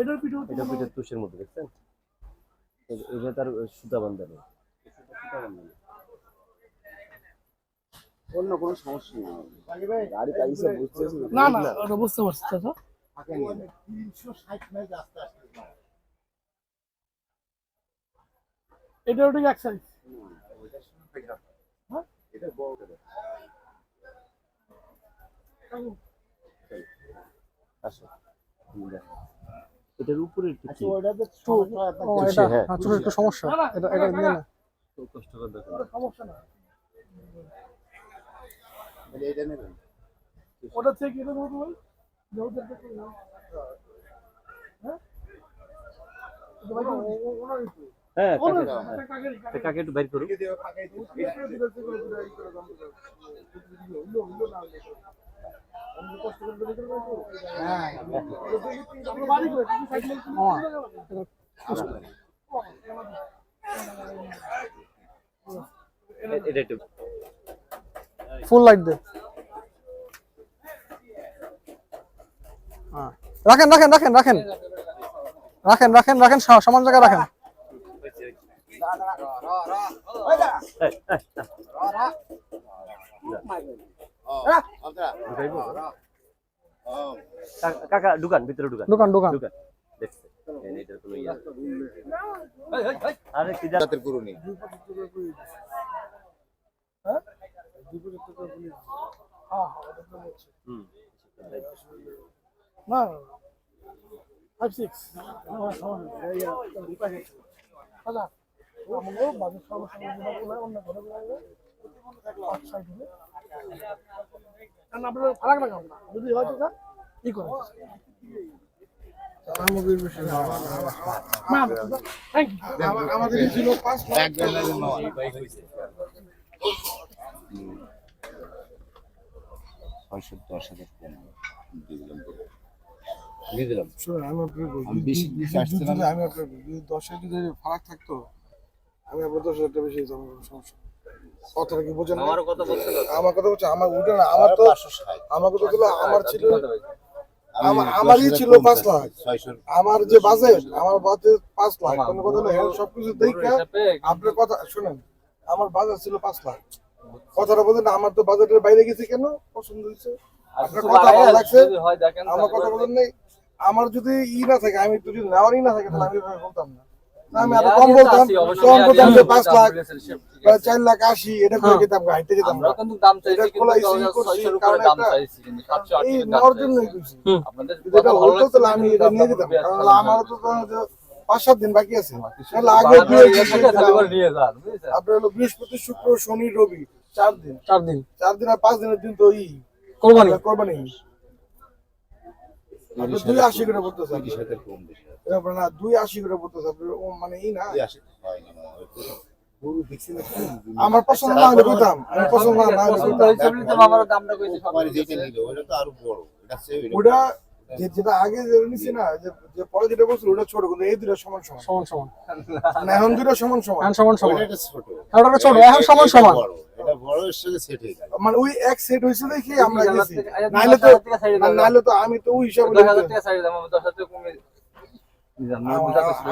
এটা পিঠের তুষের মধ্যে দেখছেন এটা তার সুতা বাঁধানো অন্য কোনো সমস্যা নেই গাড়ি পাইছে বুঝতেছি না না ওটা বুঝতে পারছি চাচা থাকে না 360 মাইল রাস্তা আসছে এটা ওটা এক সাইজ এটা বড় আসো এটার উপরে একটু কি ওটা তো সমস্যা ও এটা হ্যাঁ ছোট একটু সমস্যা এটা এটা নিয়ে না কষ্ট করে দেখো সমস্যা না এটা নেবেন ওটা থেকে এটা বলতে ভাই যাও দেখতে না হ্যাঁ এটা ভাই ওনার হ্যাঁ কাকে কাকে একটু বাইর করো এটা একটু ফুল লাইট দে হ্যাঁ রাখেন রাখেন রাখেন রাখেন রাখেন রাখেন রাখেন সমান জায়গায় রাখেন কাকা দোকান ভিতরে দোকান দোকান দোকান দোকান দেখছে এটা কোনো ইয়া আরে কি জাতের গরু নেই হুম না 5-6 আচ্ছা আমগো বাজে সমস্যা অন্য ঘরে বলে সাইড হবে কারণ আপনারা ফারাক লাগাও না যদি হয় তো কি করে সামগ্রীর বিষয় মা থ্যাংক ইউ আমাদের ছিল 5 লাখ দিয়ে দিলাম শুনুন আমি আপনাকে বলছি আমি আপনাকে বলছি 10 যদি ফারাক থাকতো আমি আপনার 10,000 টাকা বেশি দিতাম সমস্যা কথাটা কি বোঝেন আমারও কথা বলছিল আমার কথা বলছে আমার উঠে না আমার তো আমার কথা ছিল আমার ছিল আমারই ছিল 5 লাখ আমার যে বাজেট আমার বাজেট 5 লাখ কোন কথা হলো সবকিছু দেখে আপনার কথা শুনেন আমার বাজেট ছিল 5 লাখ কথাটা বলেন আমার তো বাজেটের বাইরে গেছে কেন পছন্দ হয়েছে আপনার কথা ভালো লাগছে আমার কথা বলেন নাই আমার যদি না থাকে, আমি তো যদি নেওয়ারই না থাকে, তাহলে আমি এভাবে বলতাম না। আমি আরো কম বলতাম, কম বলতাম যে 5 লাখ বা 4 লাখ 80, এটা করে যেতাম, হাইটে যেতাম। আমরা কিন্তু দাম চাইছি, এটা কিন্তু খোলাইছি, 600 এর কারণ উপরে দাম একটা চাইছি, কিন্তু 700 800 এই দাম নেওয়ার চাইছি। জন্যই কইছি। আপনাদের যদি এটা হতো তাহলে আমি এটা নিয়ে যেতাম, কারণ আমারও তো 5-7 দিন বাকি আছে। তাহলে আগে দিয়ে নিয়ে যান, বুঝছেন? আপনার হলো বৃহস্পতি, শুক্র, শনি, রবি, 4 দিন। 4 দিন 4 দিন আর 5 দিনের দিন তো কোরবানি। কোরবানি। আপনি 280 করে বলতেছে, আপনার না 280 করে বলতেছে, আপনার মানে না আমার পছন্দ না হলে কইতাম, আমি পছন্দ না হলে পছন্দ কইতাম। হয়েছে বলে তো আমার দামটা কইছি সব ওটা যেটা আগে যেটা নিছি না, যে পরে যেটা বলছিল ওটা ছোট, কিন্তু এই দুটো সমান সমান। সমান সমান মানে এখন দুটো সমান সমান, এখন সমান সমান। এটা ছোট, ওটা ছোট, এখন সমান সমান। এটা বড় এর সাথে সেট হয়ে গেল। মানে ওই এক সেট হইছে দেখি আমরা 20,000 গেছি, টাকা- নাইলে তো 20,000 টাকা ছাড়িয়ে দাও। নাইলে তো আমি তো ওই হিসাবে 10,000 টাকা ছাড়িয়ে দাম, আমি 10,000 টাকা কমে নিলাম।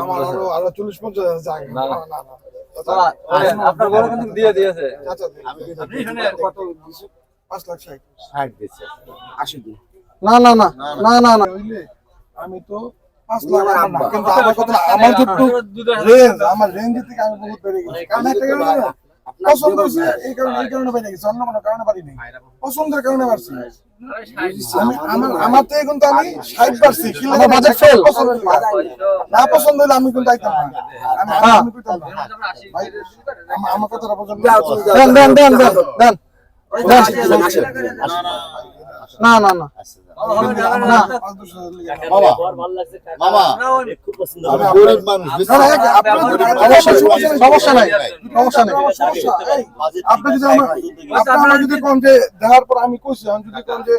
আমার আরো 40-50 জায়গা না, না। না না বাবা, আপনার বড় কিন্তু দিয়ে দিয়েছে। আচ্ছা আপনি শুনে কত 5,60,000 60 দিচ্ছে। 80 দিন। না না না না না না হইলে আমি তো 5 লাখ আমার না, কিন্তু আমার কথা আমার যতটুকু রেঞ্জ, আমার রেঞ্জ থেকে আমি বহুত বেড়ে গেছি। কারণ একটা কারণে না, পছন্দ হয়েছে, এই কারণে বেড়ে গেছি, অন্য কোনো কারণে পারি নাই, পছন্দের কারণে পারছি। আমার থেকে কিন্তু আমি 60 পারছি, আমার budget fail। না পছন্দ হলে আমি কিন্তু আইতাম না, আমি কইতাম না ভাই, আমার কথাটা পছন্দ দেন দেন দেন দেন দেন। না না না না বাবা, ভালো লাগছে কাকা। মামা, খুব পছন্দ আমি হবে। গরিব মানুষ, বুঝছেন? সমস্যা নাই সমস্যা নাই। আপনি যদি আমার যদি কোন যে দেওয়ার পর আমি কইছি, আমি যদি কোন যে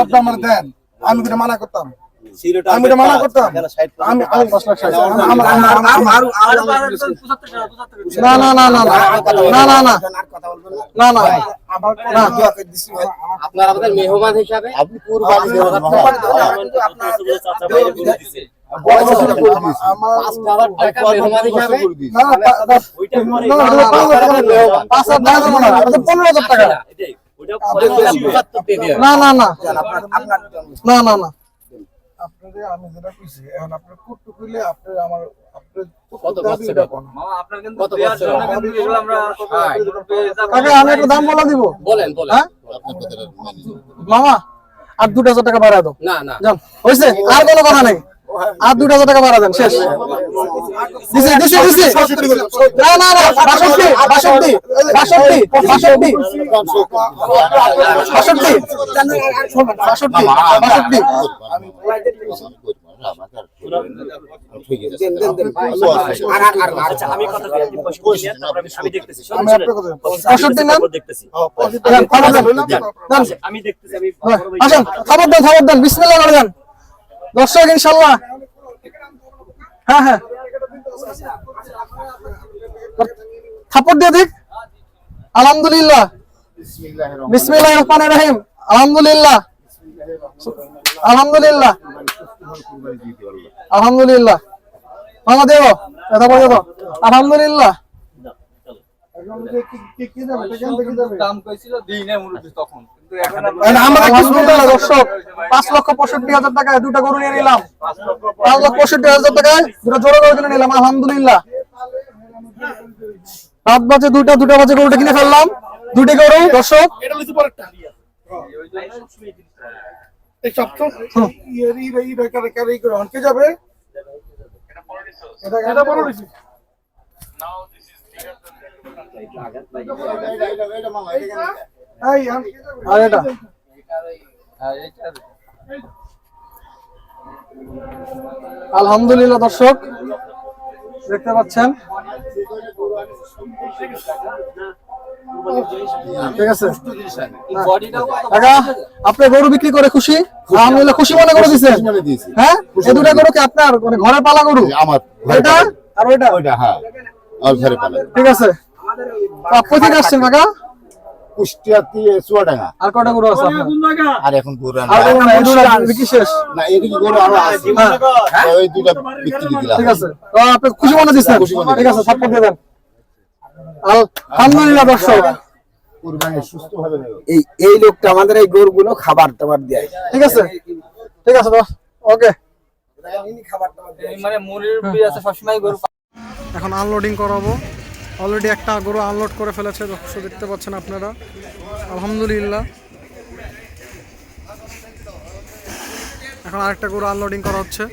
আপনি আমার দেন, আমি কিন্তু মানা করতাম, আমি এটা মানা করতাম, আমি 5,60,000 না না না না না না না না না আমার আপনার আমাদের মেহমান হিসাবে আপনি কুরবানি দেওয়ার চাচা ভাইয়ের গরু দিছে। আমার টাকা মেহমান হিসাবে না ওইটা পরে না, না, 5,000 টাকা দেবো না, এটা তো 15,000 টাকা। এটাই, ওইটা পরে খুশি হবে। না না না আপনার না না না আপনাদের আমি যেটা কইছি, এখন আপনার কুট্টু কইলে আপনার আমার আপনার কত দাবি বছর? এটা কোন? মামা, আপনার কিন্তু কত দেওয়ার বছর? জন্য কিন্তু এগুলো আমরা কাকা আমি একটা দাম বলে দিব। বলেন বলেন। হ্যাঁ আপনার কথাটা মানি নিন। মামা আর 2,000 টাকা বাড়া দাও। না না যান হইছে, আর কোনো কথা নাই, আর 2,000 টাকা বাড়া দেন, শেষ। দিছি দিছি দিছি। না না না 62 62 62 62 62 62 আচ্ছা, আমি কথা বলি, আপনি পয়সা দিয়ে দেন, তারপর আমি দেখতেছি। শোনেন, আমি আপনার কথা শোনেন। 65 নাম? তারপর দেখতেছি। দেন। আমি দেখতেছি, আমি আসেন, খাবার দেন, বিসমিল্লাহ করে দেন। দর্শক ইনশাআল্লাহ। হ্যাঁ হ্যাঁ থাপড় দিয়ে দিক। আলহামদুলিল্লাহ, বিসমিল্লাহির রহমানির রহিম। আলহামদুলিল্লাহ আলহামদুলিল্লাহ আলহামদুলিল্লাহ। মামা দেব, এটা বলে দাও। আলহামদুলিল্লাহ। এখন যে কি যাবে, এটা কেন থেকে যাবে? দাম কইছিল দিই না মুরব্বি তখন, কিন্তু এখন আমরা আলহামদুলিল্লাহ দর্শক, 5,65,000 টাকায় দুটো গরু নিয়ে নিলাম। 5,65,000 টাকায় দুটো জোড়া গরু কিনে নিলাম। আলহামদুলিল্লাহ। রাত বাজে 2টা বাজে গরুটা কিনে ফেললাম। দুটি গরু দর্শক। এটা লইছি পরেরটা এই সপ্তাহ ইয়ে কারে করে অনকে যাবে, এটা বড় লইছি। এই অনকে যাবে। আর এটা আলহামদুলিল্লাহ দর্শক, দেখতে পাচ্ছেন। ঠিক আছে কাকা, আপনি গরু বিক্রি করে খুশি? আলহামদুলিল্লাহ, খুশি মনে করে দিচ্ছেন। মনে দিয়েছি। হ্যাঁ, এই দুটা গরু কি আপনার মানে ঘরের পালা গরু? আমার ঘরে এটা পালা। আর ওইটা? ওইটা হ্যাঁ, আমার ঘরে পালা। ঠিক আছে। কোথা থেকে আসছেন কাকা? কুষ্টিয়া দিয়ে চুয়াডাঙ্গা। আর কয়টা গরু আছে আপনার? আর এখন গরু আর গরু না, এই দুটা বিক্রি শেষ। না, এদিকে গরু আরো আছে। হ্যাঁ, ওই দুইটা বিক্রি দিলাম। ঠিক আছে। তো আপনি খুশি মনে দিচ্ছেন? খুশি মনে ঠিক আছে, সাপোর্ট দিয়ে দেন। আলহামদুলিল্লাহ দর্শক, কুরবানি সুস্থ হবে না। এই লোকটা আমাদের এই গরুগুলো খাবার টাবার দেয়। ঠিক আছে ঠিক আছে, ওকে। মানে মুরগির বীজ আছে সবসময় গরু এখন আনলোডিং করাবো। অলরেডি একটা গরু আনলোড করে ফেলেছে, দর্শক দেখতে পাচ্ছেন আপনারা। আলহামদুলিল্লাহ। এখন আরেকটা গরু আনলোডিং করা হচ্ছে।